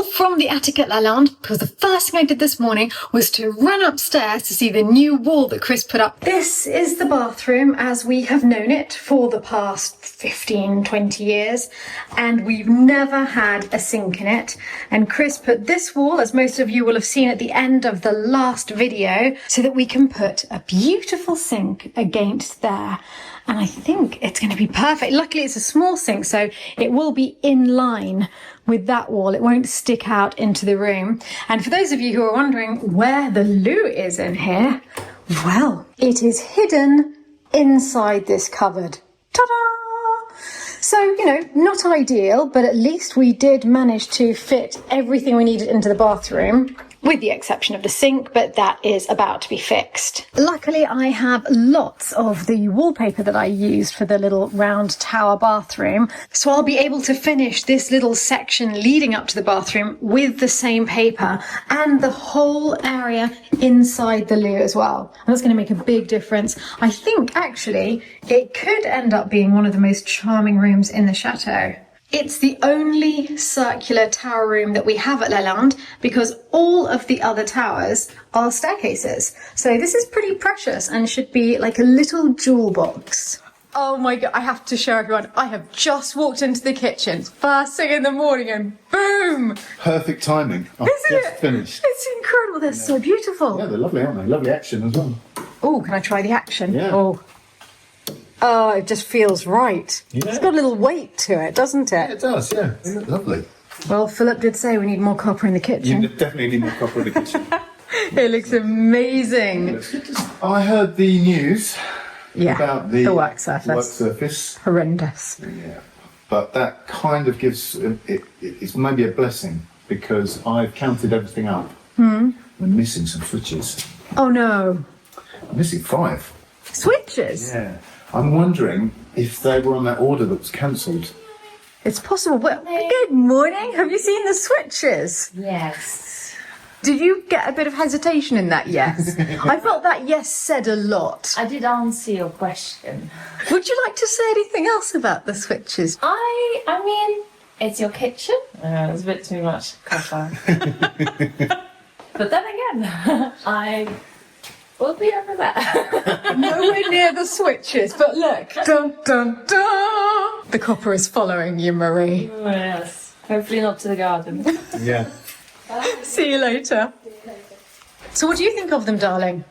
from the attic at Lalande because the first thing I did this morning was to run upstairs to see the new wall that Chris put up. This is the bathroom as we have known it for the past 15, 20 years, and we've never had a sink in it. And Chris put this wall, as most of you will have seen at the end of the last video, so that we can put a beautiful sink against there. And I think it's going to be perfect. Luckily, it's a small sink, so it will be in line with that wall. It won't stick out into the room. And for those of you who are wondering where the loo is in here, well, it is hidden inside this cupboard. Ta-da! So, you know, not ideal, but at least we did manage to fit everything we needed into the bathroom, with the exception of the sink, but that is about to be fixed. Luckily, I have lots of the wallpaper that I used for the little round tower bathroom, so I'll be able to finish this little section leading up to the bathroom with the same paper and the whole area inside the loo as well. And that's going to make a big difference. I think, actually, it could end up being one of the most charming rooms in the chateau. It's the only circular tower room that we have at Lalande because all of the other towers are staircases. So this is pretty precious and should be like a little jewel box. Oh my God, I have to show everyone. I have just walked into the kitchen first thing in the morning and boom! Perfect timing. I've just finished. It's incredible. They're so beautiful. Yeah, they're lovely, aren't they? Lovely action as well. Oh, can I try the action? Yeah. Oh, it just feels right. Yeah. It's got a little weight to it, doesn't it? Yeah, it does, yeah. It's lovely. Well, Philip did say we need more copper in the kitchen. You definitely need more copper in the kitchen. It looks amazing. I heard the news about the work surface. Work surface. Horrendous. Yeah. But that kind of gives, it's maybe a blessing because I've counted everything up. We're missing some switches. Oh no. I'm missing 5. Switches? Yeah. I'm wondering if they were on that order that was cancelled. It's possible. But good morning. Have you seen the switches? Yes. Did you get a bit of hesitation in that yes? I felt that yes said a lot. I did answer your question. Would you like to say anything else about the switches? I mean, it's your kitchen. It's a bit too much copper. But then again, I will be over there. Nowhere near the switches, but look. Dun, dun, dun. The copper is following you, Marie. Oh, yes. Hopefully not to the garden. Yeah. See you later. So what do you think of them, darling?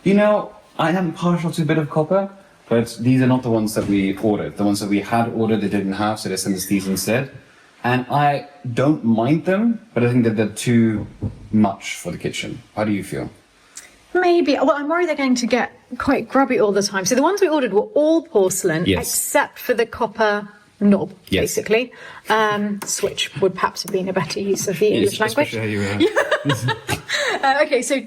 You know, I am partial to a bit of copper, but these are not the ones that we ordered. The ones that we had ordered, they didn't have, so they sent us these instead. And I don't mind them, but I think that they're too much for the kitchen. How do you feel? Maybe. Well, I'm worried they're going to get quite grubby all the time. So the ones we ordered were all porcelain, yes, except for the copper knob, yes, basically. Switch would perhaps have been a better use of the English language. Okay, so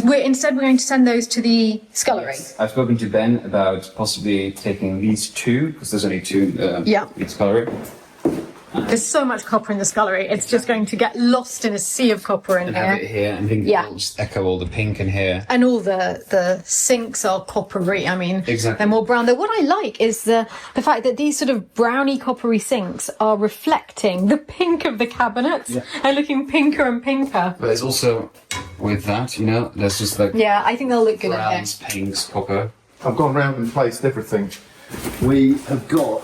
we're going to send those to the scullery. Yes. I've spoken to Ben about possibly taking these 2, because there's only 2 in the scullery. There's so much copper in the scullery, it's just going to get lost in a sea of copper in here. Have it here, and I think it'll just echo all the pink in here. And all the sinks are coppery. I mean, exactly, they're more brown. Though what I like is the fact that these sort of browny coppery sinks are reflecting the pink of the cabinets and looking pinker and pinker. But there's also, with that, you know, there's just like... Yeah, I think they'll look good browns, in here. pinks, copper. I've gone round and placed everything. We have got,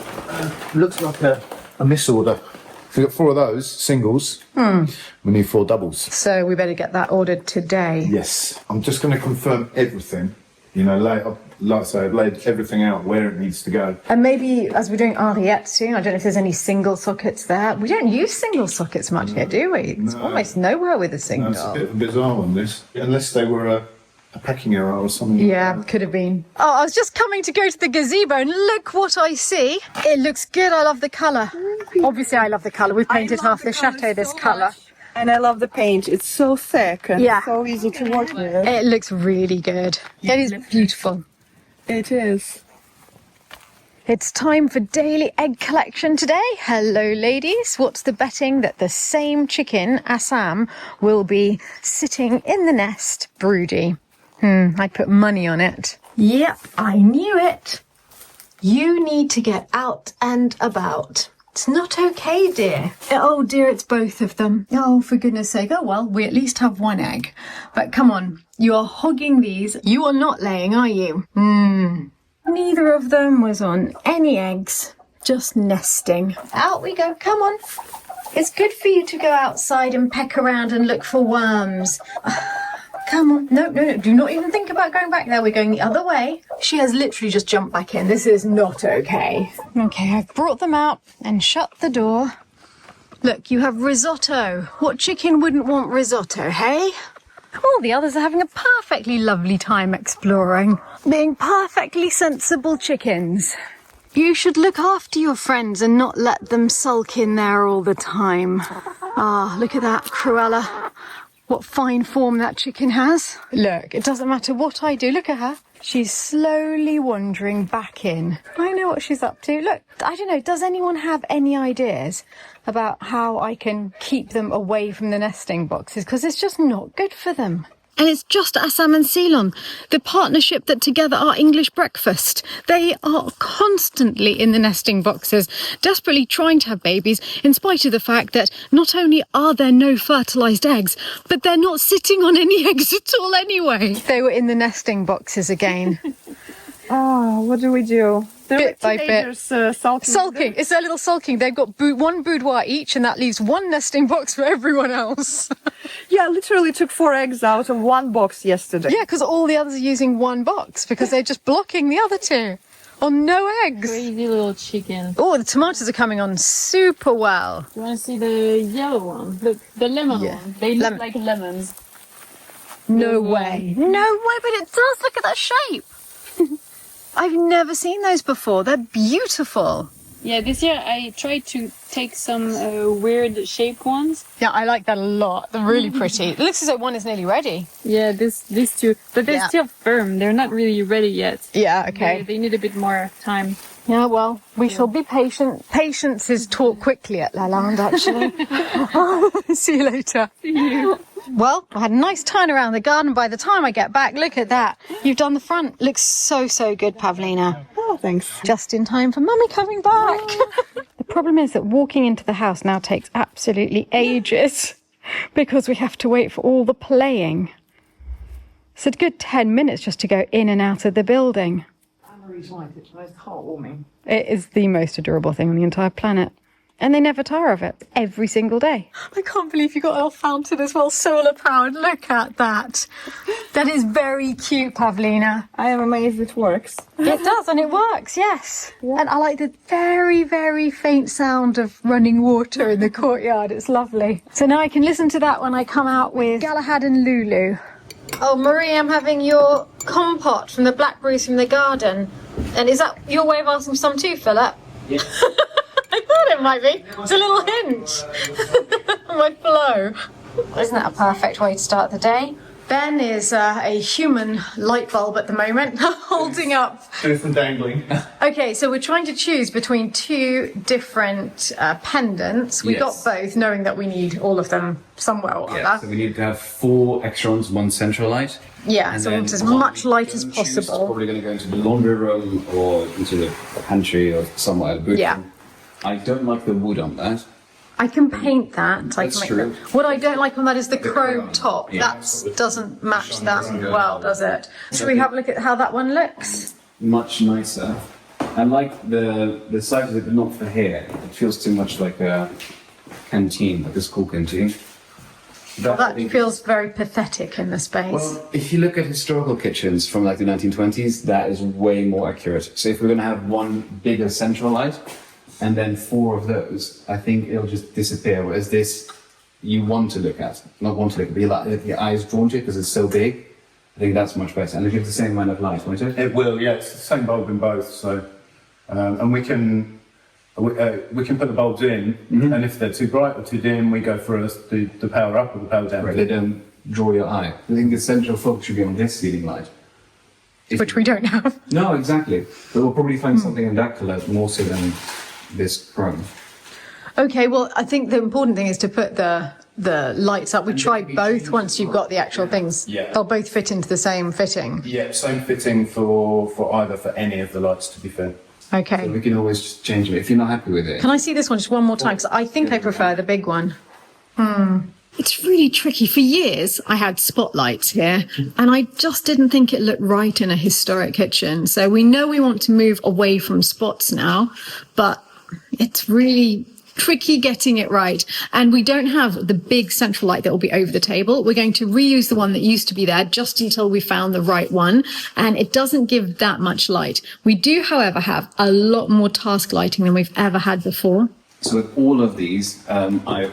looks like a misorder. So we've got 4 of those singles. We need 4 doubles. So we better get that ordered today. Yes. I'm just going to confirm everything. You know, like I say, I've laid everything out where it needs to go. And maybe, as we're doing Henriette soon, I don't know if there's any single sockets there. We don't use single sockets much here, do we? It's almost nowhere with a single. It's a bit of a bizarre one, this. Unless they were a packing error or something. Yeah, could have been. Oh, I was just coming to go to the gazebo and look what I see. It looks good. I love the colour. Obviously, I love the colour. We've painted half the chateau this colour. And I love the paint. It's so thick and so easy to work with. It looks really good. It is beautiful. It is. It's time for daily egg collection today. Hello, ladies. What's the betting that the same chicken, Assam, will be sitting in the nest broody? I'd put money on it. Yep, I knew it. You need to get out and about. It's not okay, dear. Oh dear, it's both of them. Oh, for goodness sake. Oh well, we at least have one egg. But come on, you are hogging these. You are not laying, are you? Neither of them was on any eggs, just nesting. Out we go, come on. It's good for you to go outside and peck around and look for worms. Come on. No. Do not even think about going back there. We're going the other way. She has literally just jumped back in. This is not okay. Okay, I've brought them out and shut the door. Look, you have risotto. What chicken wouldn't want risotto, hey? All the others are having a perfectly lovely time exploring, being perfectly sensible chickens. You should look after your friends and not let them sulk in there all the time. Ah, look at that, Cruella. What fine form that chicken has. Look, it doesn't matter what I do. Look at her. She's slowly wandering back in. I know what she's up to. Look, I don't know, does anyone have any ideas about how I can keep them away from the nesting boxes? Because it's just not good for them. And it's just Assam and Ceylon, the partnership that together are English breakfast. They are constantly in the nesting boxes, desperately trying to have babies, in spite of the fact that not only are there no fertilised eggs, but they're not sitting on any eggs at all anyway. They were in the nesting boxes again. Oh, what do we do? Bit by bit. Sulking. Sulking. It's their little sulking. They've got one boudoir each, and that leaves one nesting box for everyone else. Yeah, literally took 4 eggs out of one box yesterday. Yeah, because all the others are using one box because they're just blocking the other two on no eggs. Crazy little chicken. Oh, the tomatoes are coming on super well. You want to see the yellow one? Look, the lemon one. They look like lemons. No way. No way, but it does. Look at that shape. I've never seen those before. They're beautiful. Yeah, this year I tried to take some weird shaped ones. Yeah, I like that a lot. They're really pretty. It looks as though one is nearly ready. Yeah, these two, but they're still firm. They're not really ready yet. Yeah, okay. They need a bit more time. Yeah, well, we shall be patient. Patience is taught quickly at Lalande, actually. See you later. See you. Well, I had a nice turn around the garden. By the time I get back, look at that. You've done the front. Looks so good, Pavlina. Oh, thanks. Just in time for Mummy coming back. The problem is that walking into the house now takes absolutely ages because we have to wait for all the playing. It's a good 10 minutes just to go in and out of the building. Anne-Marie's right, it's most heartwarming. It is the most adorable thing on the entire planet. And they never tire of it, every single day. I can't believe you got our fountain as well, solar powered. Look at that. That is very cute, Pavlina. I am amazed it works. It does, and it works, yes. Yeah. And I like the very faint sound of running water in the courtyard. It's lovely. So now I can listen to that when I come out with Galahad and Lulu. Oh, Marie, I'm having your compote from the blackberries from the garden. And is that your way of asking for some too, Philip? Yeah. I thought it might be. It's a little hint. My flow. Isn't that a perfect way to start the day? Ben is a human light bulb at the moment, holding up. Do some dangling. Okay, so we're trying to choose between 2 different pendants. We got both, knowing that we need all of them somewhere or Yeah, other. so we need to have 4 extra ones, 1 central light. Yeah, And so we then want as one much light as we choose is possible. Probably going to go into the laundry room or into the pantry or somewhere. Yeah. I don't like the wood on that. I can paint that. That's true. What I don't like on that is the chrome chrome. top. Yeah. That doesn't match that doesn't go well, well. does it? Should we have a look at how that one looks? Much nicer. I like the size of it, but not for here. It feels too much like a canteen, like a school canteen. That I think feels very pathetic in the space. Well, if you look at historical kitchens from like the 1920s, that is way more accurate. So if we're going to have one bigger central light and then 4 of those, I think it'll just disappear. Whereas this, you want to look at, not want to look at, but your eyes drawn to it because it's so big. I think that's much better, and it gives the same amount of light, won't it? It will, yeah. It's the same bulb in both, so and we can put the bulbs in, and if they're too bright or too dim, we go for the power up or the power down. Right, they don't draw your eye. I think the central focus should be on this ceiling light. Which we don't have. No, exactly. But we'll probably find something in that colour more so than this chrome. Okay, well, I think the important thing is to put the lights up. We tried both once you've got the actual things. Yeah. They'll both fit into the same fitting. Yeah, same fitting for any of the lights, to be fair. Okay. So we can always just change it if you're not happy with it. Can I see this one just one more time? Because I think I prefer the big one. It's really tricky. For years, I had spotlights here, and I just didn't think it looked right in a historic kitchen. So we know we want to move away from spots now, but it's really tricky getting it right. And we don't have the big central light that will be over the table. We're going to reuse the one that used to be there just until we found the right one. And it doesn't give that much light. We do, however, have a lot more task lighting than we've ever had before. So with all of these, I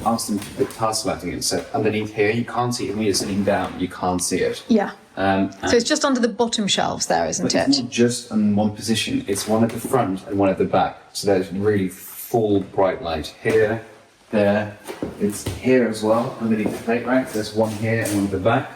asked them to put task lighting in. So underneath here, you can't see it. When you're sitting down, you can't see it. Yeah. So it's just under the bottom shelves there, isn't it? It's not just in one position. It's one at the front and one at the back. So there's really full bright light here, there. It's here as well, underneath the plate rack. There's one here and one at the back.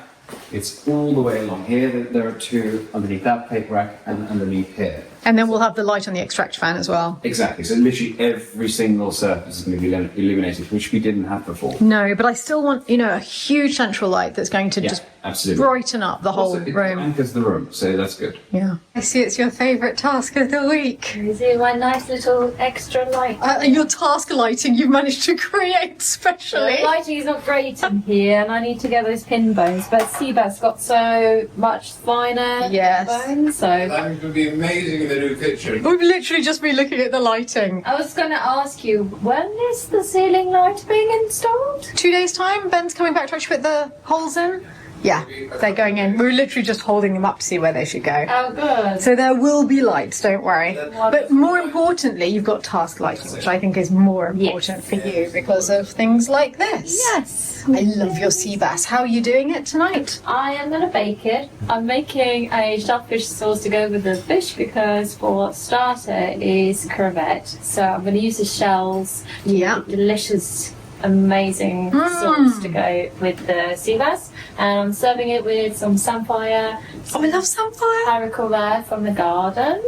It's all the way along here. There are two underneath that plate rack and underneath here. And then we'll have the light on the extract fan as well. Exactly. So literally every single surface is going to be illuminated, which we didn't have before. No, but I still want, you know, a huge central light that's going to just absolutely brighten up the whole also, room. It anchors the room, so that's good. Yeah. I see it's your favourite task of the week. Is it my nice little extra light? Your task lighting you've managed to create specially. The lighting is not great in here, and I need to get those pin bones. But Seabass got so much finer bones, so That going to be amazing in the new kitchen. We've literally just been looking at the lighting. I was going to ask you, when is the ceiling light being installed? 2 days' time, Ben's coming back to actually put the holes in. Yeah, they're going in. We're literally just holding them up to see where they should go. Oh, good. So there will be lights, don't worry. But more importantly, you've got task lighting, which I think is more important for you because of things like this. Yes. I love your sea bass. How are you doing it tonight? I am going to bake it. I'm making a shellfish sauce to go with the fish because for starter is crevette. So I'm going to use the shells. Yeah. Delicious, amazing sauce to go with the sea bass. And I'm serving it with some samphire. Oh, I love samphire. Haricots from the garden.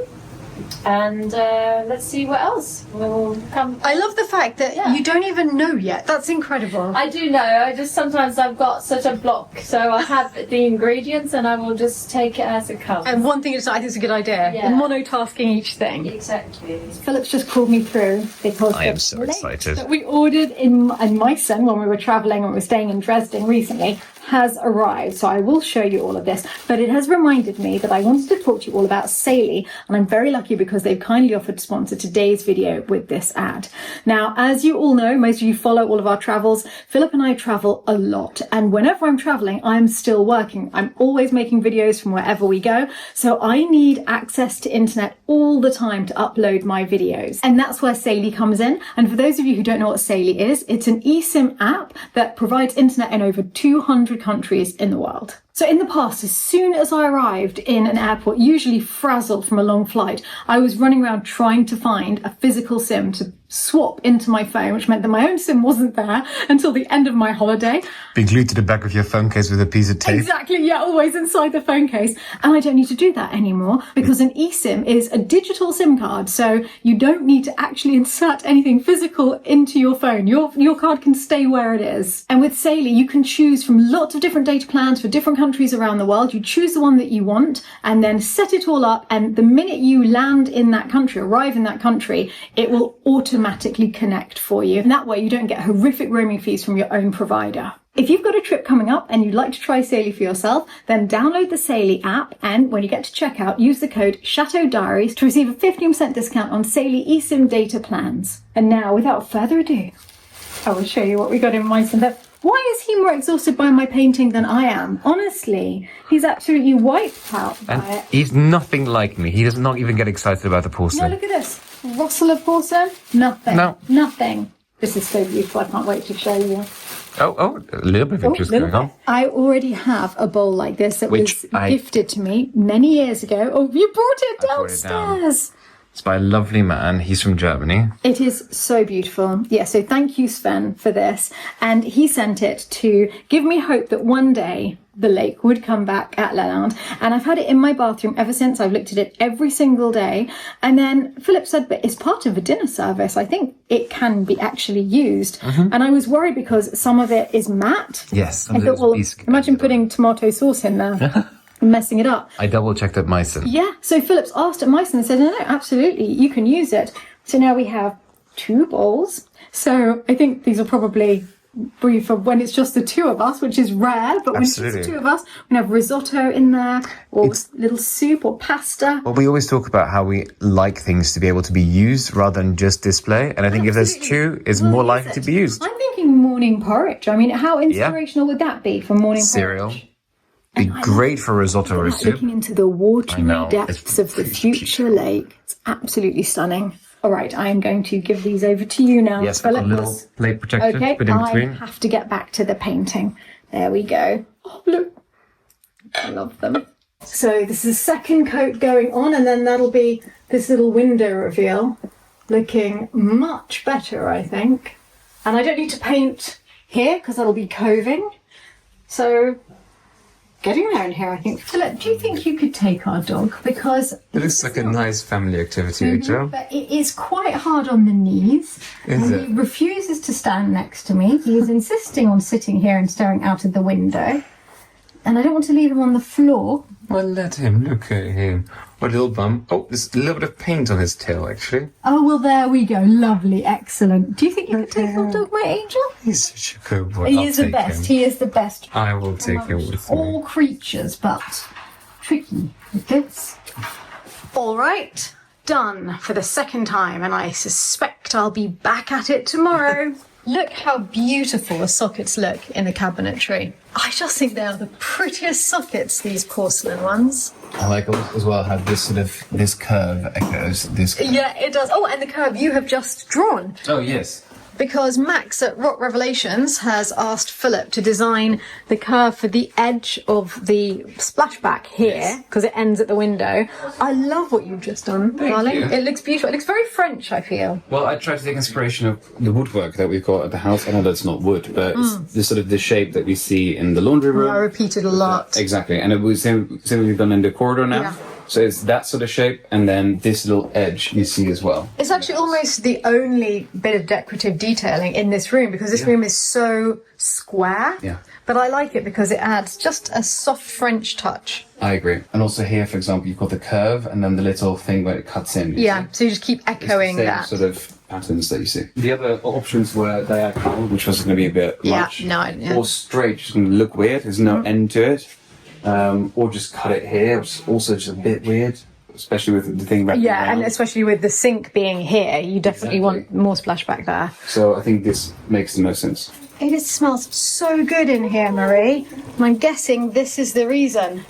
And let's see what else will come. I love the fact that you don't even know yet. That's incredible. I do know. I just sometimes I've got such a block, so I have the ingredients and I will just take it as it comes. And one thing is, I think it's a good idea. Yeah. Monotasking each thing. Exactly. Philip's just called me through because I am so excited. that we ordered in Meissen when we were travelling and we were staying in Dresden recently has arrived. So I will show you all of this, but it has reminded me that I wanted to talk to you all about Sailey, and I'm very lucky because they've kindly offered to sponsor today's video with this ad. Now, as you all know, most of you follow all of our travels, Philip and I travel a lot, and whenever I'm traveling, I'm still working. I'm always making videos from wherever we go, so I need access to internet all the time to upload my videos, and that's where Sailey comes in. And for those of you who don't know what Sailey is, it's an eSIM app that provides internet in over 200 countries in the world. So in the past, as soon as I arrived in an airport, usually frazzled from a long flight, I was running around trying to find a physical SIM to swap into my phone, which meant that my own SIM wasn't there until the end of my holiday. Being glued to the back of your phone case with a piece of tape. Exactly, yeah, always inside the phone case. And I don't need to do that anymore because an eSIM is a digital SIM card, so you don't need to actually insert anything physical into your phone. Your card can stay where it is. And with Sailey, you can choose from lots of different data plans for different countries around the world. You choose the one that you want and then set it all up, and the minute you land in that country, arrive in that country, it will automatically connect for you. And that way you don't get horrific roaming fees from your own provider. If you've got a trip coming up and you'd like to try Sailey for yourself, then download the Sailey app, and when you get to checkout, use the code Chateau Diaries to receive a 15% discount on Sailey eSIM data plans. And now, without further ado, I will show you what we got in Meissen. Why is he more exhausted by my painting than I am? Honestly, he's absolutely wiped out by And it. he's nothing like me. He does not even get excited about the No, porcelain. look at this. Rustle of porcelain? Nothing. No. Nothing. This is so beautiful. I can't wait to show you. Oh, a little bit of interest little going on. bit. I already have a bowl like this that Which was I- gifted to me many years ago. Oh, you brought it I brought it down. downstairs. It's by a lovely man. He's from Germany. It is so beautiful. Yeah, so thank you, Sven, for this. And he sent it to give me hope that one day the lake would come back at Lalande. And I've had it in my bathroom ever since. I've looked at it every single day. And then Philip said, but it's part of a dinner service. I think it can be actually used. And I was worried because some of it is matte. Yes. I thought, well, imagine putting tomato sauce in there. messing it up. I double checked at Meissen. Yeah, so Philip's asked at Meissen and said, no, absolutely, you can use it. So now we have 2 bowls. So I think these are probably brew for when it's just the 2 of us, which is rare, but when it's just the 2 of us, we have risotto in there, or little soup or pasta. Well, we always talk about how we like things to be able to be used rather than just display. And I think if there's 2, it's more likely to be used. I'm thinking morning porridge. I mean, how inspirational would that be for morning Cereal. porridge? Be great for risotto or soup. Looking into the watery know, depths of the future lake. It's absolutely stunning. All right, I am going to give these over to you now. Yes, Philip. a little plate protector, Okay, but in between. I have to get back to the painting. There we go. Oh, look. I love them. So this is a second coat going on, and then that'll be this little window reveal. Looking much better, I think. And I don't need to paint here, because that'll be coving. So, getting there in here, I think. Philip, do you think you could take our dog? Because It looks like a nice family activity, Rachel. but it is quite hard on the knees. Is and it? he refuses to stand next to me. He is insisting on sitting here and staring out of the window. And I don't want to leave him on the floor. Well, let him. Look at him. What a little bum. Oh, there's a little bit of paint on his tail, actually. Oh, well, there we go. Lovely. Excellent. Do you think you could take our dog, my angel? He's such a good boy. He I'll is the take best. him. He is the best. I will take him with me. All creatures, but tricky with this. All right. Done for the second time, and I suspect I'll be back at it tomorrow. Look how beautiful the sockets look in the cabinetry. I just think they are the prettiest sockets, these porcelain ones. I like as well how this curve echoes this. Yeah, it does. Oh, and the curve you have just drawn. Oh yes. Because Max at Rock Revelations has asked Philip to design the curve for the edge of the splashback here, because it ends at the window. I love what you've just done, darling. you. It looks beautiful. It looks very French, I feel. Well, I tried to take inspiration of the woodwork that we've got at the house. I know that's not wood, but it's the sort of the shape that we see in the laundry room. I repeated a lot. Exactly, and it was same we've done in the corridor now. Yeah. So it's that sort of shape, and then this little edge you see as well. It's actually almost the only bit of decorative detailing in this room, because this room is so square. Yeah. But I like it because it adds just a soft French touch. I agree. And also here, for example, you've got the curve and then the little thing where it cuts in. Yeah, see? so you just keep It's the echoing same that. sort of patterns that you see. The other options were diagonal, which was going to be a bit Yeah, much. yeah. Or straight, just going to look weird. There's no end to it. Or just cut it here, which is also just a bit weird, especially with the thing wrapping Yeah, around. and especially with the sink being here, you definitely want more splashback there. So I think this makes the most sense. It smells so good in here, Marie. And I'm guessing this is the reason.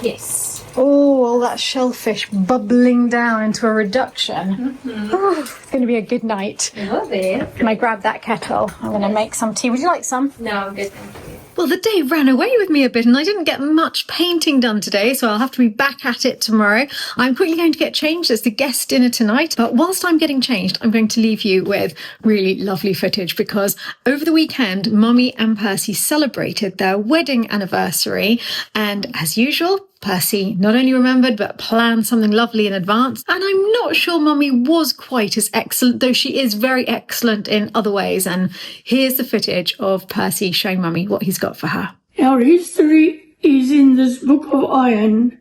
Yes. Oh, all that shellfish bubbling down into a reduction. Oh, it's going to be a good night. Oh, there. Can I grab that kettle? I'm going to make some tea. Would you like some? No, I'm good, thank you. Well, the day ran away with me a bit and I didn't get much painting done today, so I'll have to be back at it tomorrow. I'm quickly going to get changed. There's the guest dinner tonight, but whilst I'm getting changed, I'm going to leave you with really lovely footage, because over the weekend, Mummy and Percy celebrated their wedding anniversary, and as usual, Percy not only remembered but planned something lovely in advance, and I'm not sure Mummy was quite as excellent, though she is very excellent in other ways. And here's the footage of Percy showing Mummy what he's got for her. Our history is in this book of iron,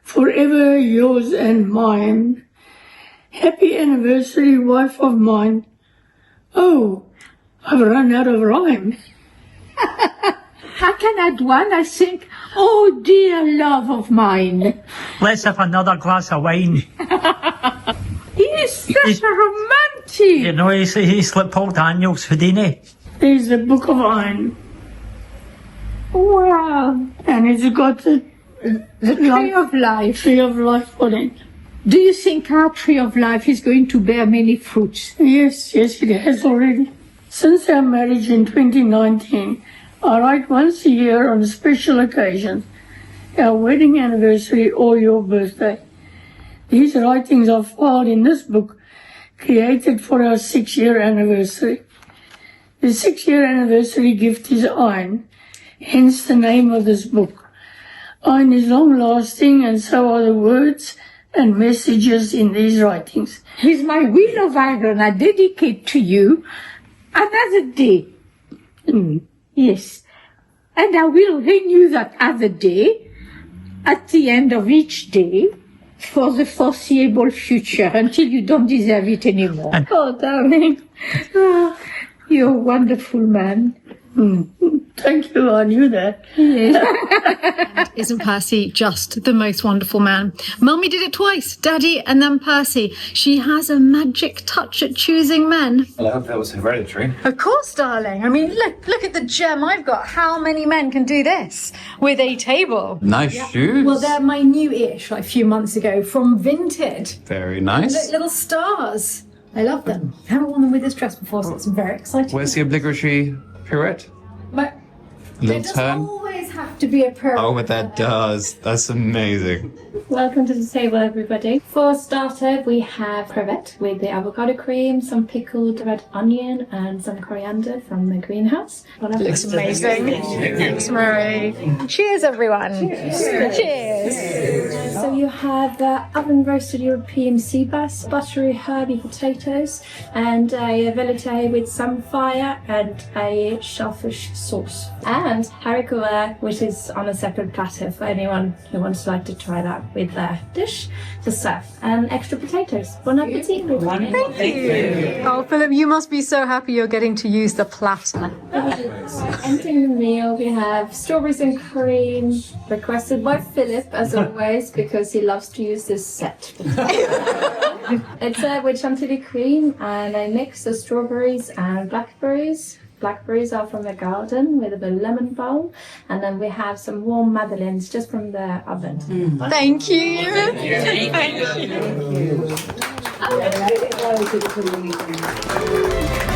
forever yours and mine. Happy anniversary, wife of mine. Oh, I've run out of rhyme. How can I do one? I think, oh dear love of mine. Let's have another glass of wine. He is such a romantic. You know, he's like Paul Daniels, Houdini. There's the book of iron, Wow. and it's got the Tree of life. tree of life on it. Do you think our tree of life is going to bear many fruits? Yes, it has already. Since our marriage in 2019, I write once a year on special occasions, our wedding anniversary or your birthday. These writings are filed in this book, created for our 6-year anniversary. The 6-year anniversary gift is iron, hence the name of this book. Iron is long-lasting, and so are the words and messages in these writings. With my wheel of iron, I dedicate to you another day. Yes. And I will renew that other day at the end of each day for the foreseeable future until you don't deserve it anymore. Oh, darling. Oh, you're a wonderful man. Thank you, I knew that. And isn't Percy just the most wonderful man? Mummy did it twice, Daddy and then Percy. She has a magic touch at choosing men. Well, I hope that was hereditary. Of course, darling. I mean, look at the gem I've got. How many men can do this with a table? Nice shoes. Well, they're my new-ish, like a few months ago, from Vinted. Very nice. Little stars. I love them. I haven't worn them with this dress before, so it's very exciting. Where's the obligatory pirouette? But Little there turn. doesn't always have to be a pirouette. Oh, but that does. That's amazing. Welcome to the table, everybody. For starter, we have crevette with the avocado cream, some pickled red onion, and some coriander from the greenhouse. Looks amazing. Thanks, Mary. Cheers, everyone. Cheers. So you have oven roasted European sea bass, buttery herby potatoes, and a velouté with some fire and a shellfish sauce. And haricot vert, which is on a separate platter for anyone who wants to try that with their dish to serve. And extra potatoes. Bon appetit, everyone. Thank you. Oh, Philip, you must be so happy you're getting to use the platter. Entering the meal, we have strawberries and cream, requested by Philip, as always, because he loves to use this set. It's with chantilly cream and a mix of strawberries and blackberries. Blackberries are from the garden with a bit of lemon bowl, and then we have some warm madeleines just from the oven. Thank you. Thank you.